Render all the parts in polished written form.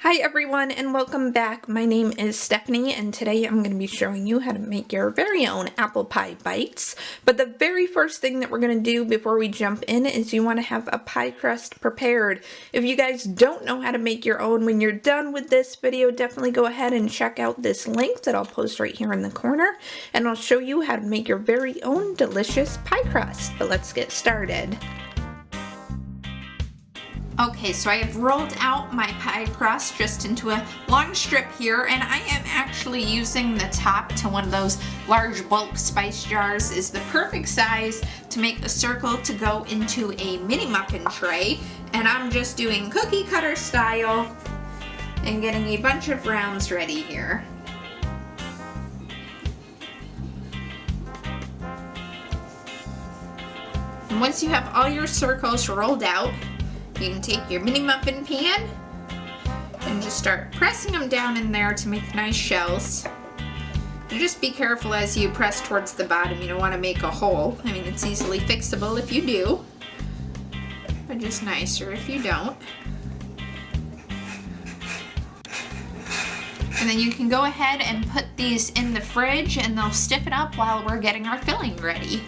Hi everyone and welcome back. My name is Stephanie and today I'm going to be showing you how to make your very own apple pie bites. But the very first thing that we're going to do before we jump in is you want to have a pie crust prepared. If you guys don't know how to make your own, when you're done with this video, definitely go ahead and check out this link that I'll post right here in the corner and I'll show you how to make your very own delicious pie crust. But let's get started. Okay, so I have rolled out my pie crust just into a long strip here, and I am actually using the top to one of those large bulk spice jars. Is the perfect size to make a circle to go into a mini muffin tray, and I'm just doing cookie cutter style and getting a bunch of rounds ready here. And once you have all your circles rolled out, you can take your mini muffin pan and just start pressing them down in there to make nice shells. And just be careful as you press towards the bottom. You don't want to make a hole. I mean, it's easily fixable if you do, but just nicer if you don't. And then you can go ahead and put these in the fridge and they'll stiffen up while we're getting our filling ready.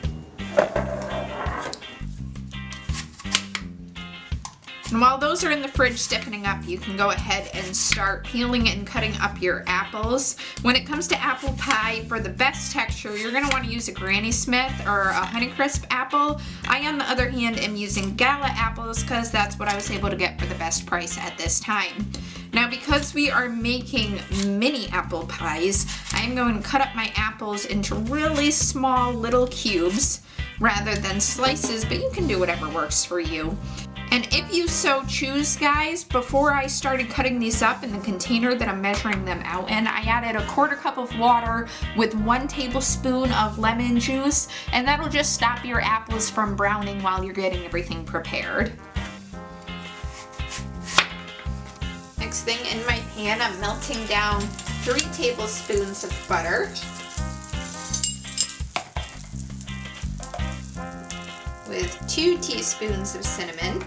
And while those are in the fridge stiffening up, you can go ahead and start peeling and cutting up your apples. When it comes to apple pie, for the best texture, you're going to want to use a Granny Smith or a Honeycrisp apple. I, on the other hand, am using Gala apples because that's what I was able to get for the best price at this time. Now, because we are making mini apple pies, I'm going to cut up my apples into really small little cubes rather than slices, but you can do whatever works for you. And if you so choose, guys, before I started cutting these up in the container that I'm measuring them out in, I added a 1/4 cup of water with 1 tablespoon of lemon juice, and that'll just stop your apples from browning while you're getting everything prepared. Next thing, in my pan, I'm melting down 3 tablespoons of butter with 2 teaspoons of cinnamon,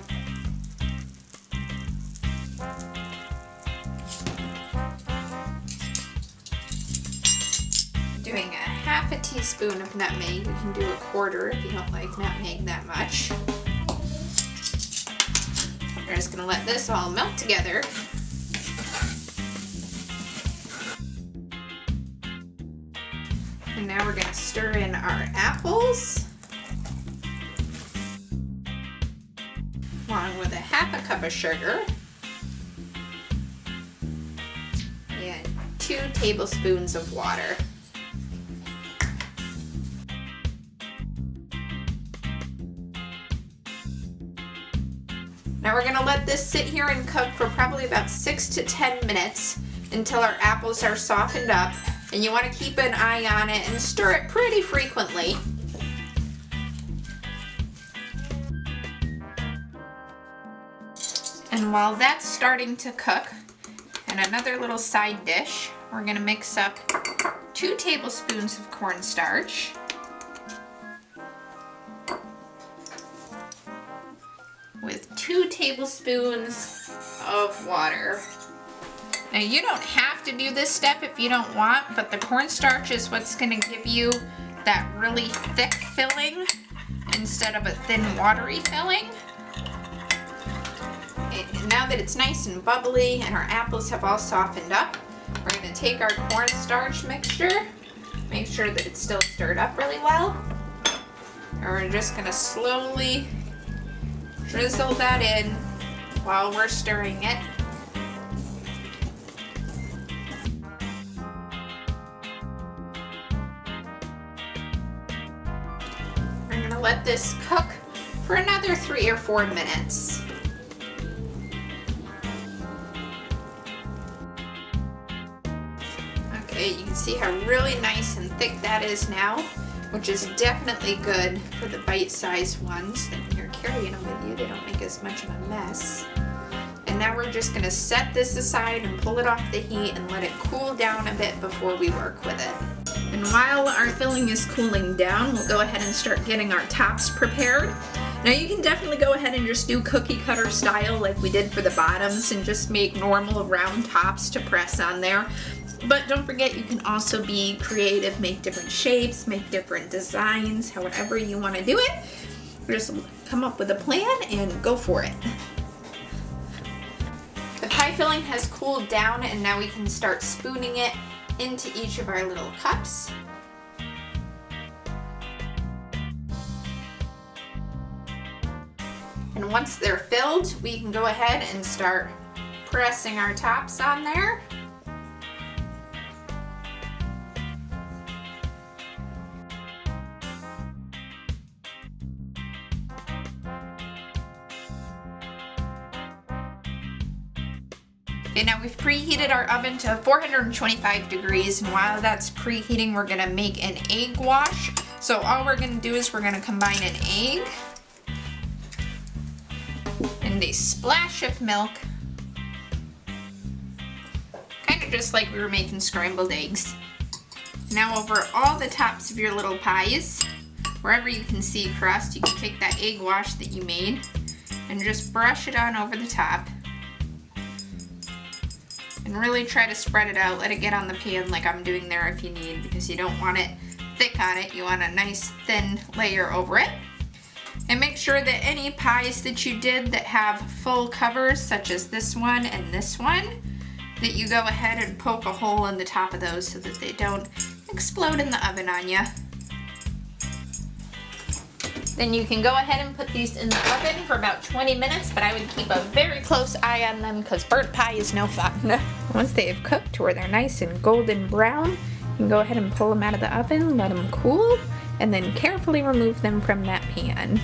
doing a 1/2 teaspoon of nutmeg. You can do a 1/4 if you don't like nutmeg that much. We're just going to let this all melt together. And now we're going to stir in our apples, along with a 1/2 cup of sugar and 2 tablespoons of water. Now we're going to let this sit here and cook for probably about 6 to 10 minutes until our apples are softened up, and you want to keep an eye on it and stir it pretty frequently. And while that's starting to cook, and another little side dish, we're going to mix up 2 tablespoons of cornstarch, with 2 tablespoons of water. Now, you don't have to do this step if you don't want, but the cornstarch is what's going to give you that really thick filling instead of a thin, watery filling. And now that it's nice and bubbly and our apples have all softened up, we're going to take our cornstarch mixture, make sure that it's still stirred up really well, and we're just going to slowly drizzle that in while we're stirring it. We're going to let this cook for another 3 or 4 minutes. Okay, you can see how really nice and thick that is now, which is definitely good for the bite-sized ones. Then when you're carrying them with you, they don't make as much of a mess. And now we're just going to set this aside and pull it off the heat and let it cool down a bit before we work with it. And while our filling is cooling down, we'll go ahead and start getting our tops prepared. Now you can definitely go ahead and just do cookie cutter style like we did for the bottoms and just make normal round tops to press on there. But don't forget, you can also be creative, make different shapes, make different designs, however you want to do it. Just come up with a plan and go for it. The pie filling has cooled down and now we can start spooning it into each of our little cups. And once they're filled, we can go ahead and start pressing our tops on there. Okay, now we've preheated our oven to 425 degrees, and while that's preheating, we're gonna make an egg wash. So all we're gonna do is we're gonna combine an egg and a splash of milk, kind of just like we were making scrambled eggs. Now over all the tops of your little pies, wherever you can see crust, you can take that egg wash that you made and just brush it on over the top. And really try to spread it out, let it get on the pan like I'm doing there if you need, because you don't want it thick on it, you want a nice thin layer over it. And make sure that any pies that you did that have full covers, such as this one and this one, that you go ahead and poke a hole in the top of those so that they don't explode in the oven on you. Then you can go ahead and put these in the oven for about 20 minutes, but I would keep a very close eye on them because burnt pie is no fun. Once they have cooked to where they're nice and golden brown, you can go ahead and pull them out of the oven, let them cool, and then carefully remove them from that pan.